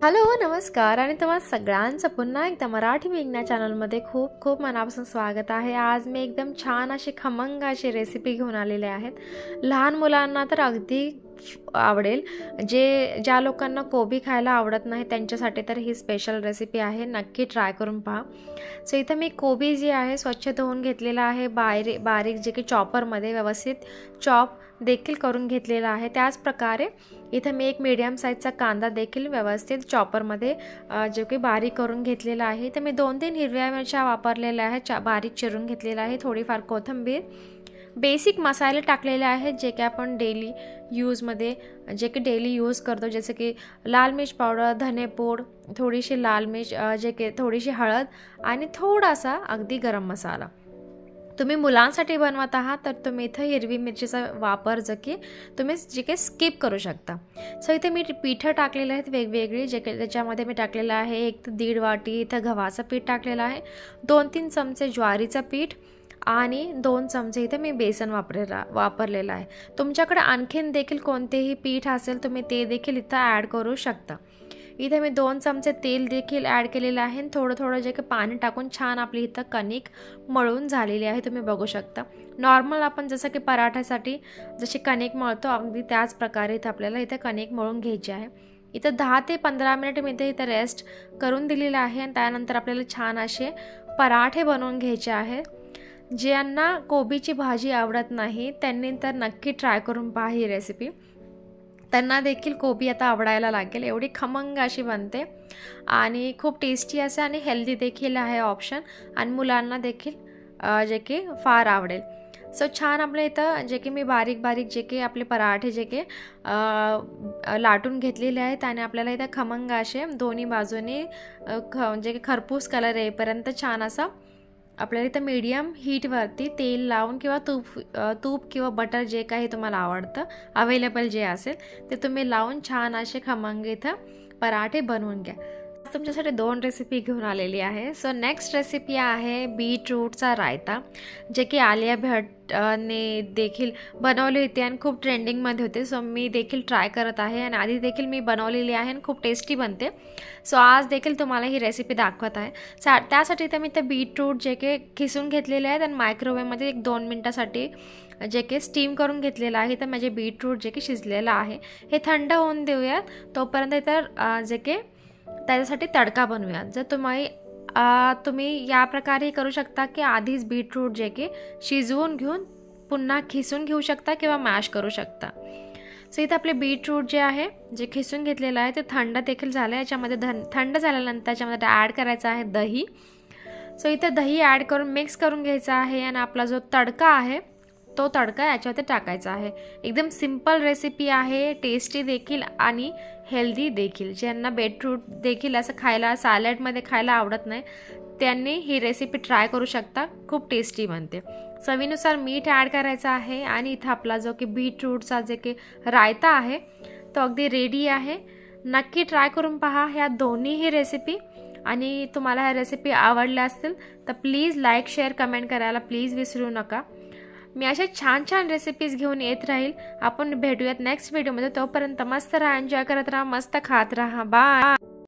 Hello नमस्कार आणि तुम्हा सगळ्यांचं पुन्हा एकदा मराठी विज्ञान चॅनलमध्ये खूप खूप मनापासून स्वागत आहे। आज मी एकदम छान अशी खमंग अशी रेसिपी घेऊन आलेले आहेत। लहान मुलांना तर अगदी आवडेल। ज्या लोकांना कोबी खायला आवडत नाही त्यांच्यासाठी तर ही स्पेशल रेसिपी आहे, नक्की ट्राय करून पहा। सो इथे मी कोबी जी आहे स्वच्छ धुवून घेतलेला आहे, बारीक जे की चॉपरमध्ये व्यवस्थित चॉप देखील करून घेतलेला आहे। त्याच प्रकारे इथे मी एक मीडियम साइजचा कांदा देखील व्यवस्थित चॉपरमध्ये जो की बारीक करून घेतलेला आहे। तर मी 2-3 हिरव्या मिरच्या वापरलेल्या आहेत, बारीक चिरून घेतलेला आहे, थोडीफार कोथिंबीर, बेसिक मसाले टाकलेले आहेत जे की आपण डेली यूज करतो, जसे की लाल मिर्च पावडर, धने पूड, थोडीशी लाल मिर्च, थोडीशी हळद आणि थोडासा अगदी गरम मसाला। तुम्ही मुलांसाठी बनवत आहात तर तुम्ही इथे हिरवी मिरचीचा वापर तुम्ही स्किप करू शकता। सो इथे मी पीठं टाकलेले आहेत वेगवेगळी, ज्याच्यामध्ये मी टाकलेलं आहे 1 ते 1.5 वाटी इथं गव्हाचं पीठ टाकलेलं आहे, 2-3 चमचे ज्वारीचं पीठ आणि 2 चमचे इथे मी बेसन वापरलेलं आहे। तुमच्याकडे आणखीन देखील कोणतेही पीठ असेल तुम्ही ते देखील इथं ॲड करू शकता। इथे मी 2 चमचे तेल देखील ॲड केलेलं आहे, थोडं जे की पाणी टाकून छान आपली इथं कणिक मळून झालेली आहे, तुम्ही बघू शकता। नॉर्मल आपण जसं की पराठ्यासाठी जशी कणिक मळतो अगदी त्याच प्रकारे इथं आपल्याला इथं कणिक मळून घ्यायची आहे। इथं 10 ते 15 मिनिट मी इथं रेस्ट करून दिलेलं आहे आणि त्यानंतर आपल्याला छान असे पराठे बनवून घ्यायचे आहे। ज्यांना कोबीची भाजी आवडत नाही त्यांनी तर नक्की ट्राय करून पहा ही रेसिपी, त्यांना देखील कोबी आता आवडायला लागेल, एवढी खमंग अशी बनते आणि खूप टेस्टी असे आणि हेल्दी देखील आहे ऑप्शन, आणि मुलांना देखील जे की फार आवडेल। सो छान आपल्या इथं जे की मी बारीक जे की आपले पराठे लाटून घेतलेले आहेत आणि आपल्याला इथं खमंग असे दोन्ही बाजूने जे की खरपूस कलर येईपर्यंत छान असा आपल्याला इथं मीडियम हीटवरती तेल लावून किंवा तूप किंवा बटर जे काही तुम्हाला आवडतं अवेलेबल जे असेल ते तुम्ही लावून छान असे खमंग इथं पराठे बनवून घ्या। तुमच्यासाठी 2 रेसिपी घेऊन आलेली आहे। सो नेक्स्ट रेसिपी आहे बीटरूटचा रायता, जे की आलिया भट्ट ने देखील बनवली होती आणि खूप ट्रेंडिंगमध्ये होते। सो मी देखील ट्राय करत आहे आणि आधी देखील मी बनवलेली आहे आणि खूप टेस्टी बनते। सो आज देखील तुम्हाला ही रेसिपी दाखवत आहे। त्यासाठी तर मी ते बीटरूट जे की खिसून घेतलेले आहेत आणि मायक्रोवेव्हमध्ये 1-2 मिनिटासाठी जे की स्टीम करून घेतलेलं आहे। तर माझे बीटरूट जे की शिजलेलं आहे हे थंड होऊन देऊयात, तोपर्यंत तर जे की त्याच्यासाठी तडका बनवूया। जर तुम्ही या प्रकारे करू शकता की आधीच बीटरूट जे की शिजवून घेऊन पुन्हा खिसून घेऊ शकता किंवा मॅश करू शकता। सो इथे आपले बीटरूट जे आहे जे खिसून घेतलेलं आहे ते थंड देखील झालं आहे। याच्यामध्ये थंड झाल्यानंतर त्याच्यामध्ये ॲड करायचं आहे दही। सो इथे दही ॲड करून मिक्स करून घ्यायचा आहे आणि आपला जो तडका आहे तो तडका याच्यावरती टाकायचा आहे। एकदम सिंपल रेसिपी आहे, टेस्टी देखील आणि हेल्दी देखील। ज्यांना बीटरूट देखील असं खायला सॅलडमध्ये खायला आवडत नाही त्यांनी ही रेसिपी ट्राय करू शकता, खूप टेस्टी बनते। चवीनुसार मीठ ॲड करायचं आहे आणि इथं आपला जो की बीटरूटचा जे की रायता आहे तो अगदी रेडी आहे। नक्की ट्राय करून पहा ह्या दोन्हीही रेसिपी, आणि तुम्हाला ह्या रेसिपी आवडल्या असतील तर प्लीज लाईक शेअर कमेंट करायला प्लीज विसरू नका। मी अशा छान रेसिपीज घेऊन येत राहील। आपण भेटूयात नेक्स्ट व्हिडिओमध्ये, तोपर्यंत मस्त राहा, एन्जॉय करत राहा, मस्त खात राहा, बाय।